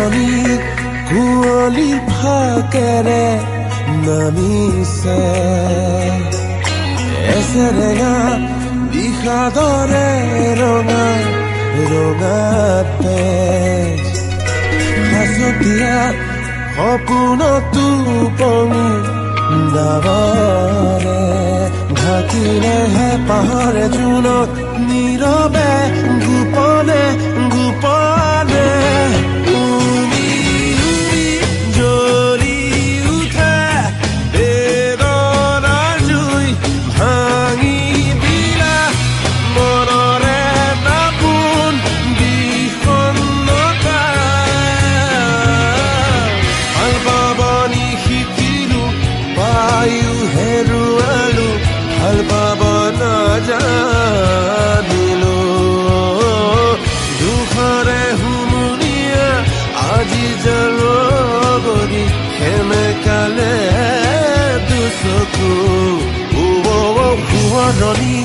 পানী কুঁৱলী ফাকেৰে নামিছে এছেৰেঙা বিষাদৰে ৰঙা ৰঙা তেজ সাঁচতীয়া সপোনতো পঙি ডাৱৰে ঢাকিলেহে পাহৰে জোনত নীৰৱে গোপনে গোপনে উৰি উৰি জ্বলি উঠে বেদনাৰ জুই ভাঙি দিলা মনৰে নাপোন বিষণ্ণতা ভাল পাবনি শিকিলো পায়ো হেৰুৱালো ভাল পাব নাজানিলো দুখৰে হুমুনিয়া আজি জলগৰি সেমেকালে দুচকু সোঁৱৰণি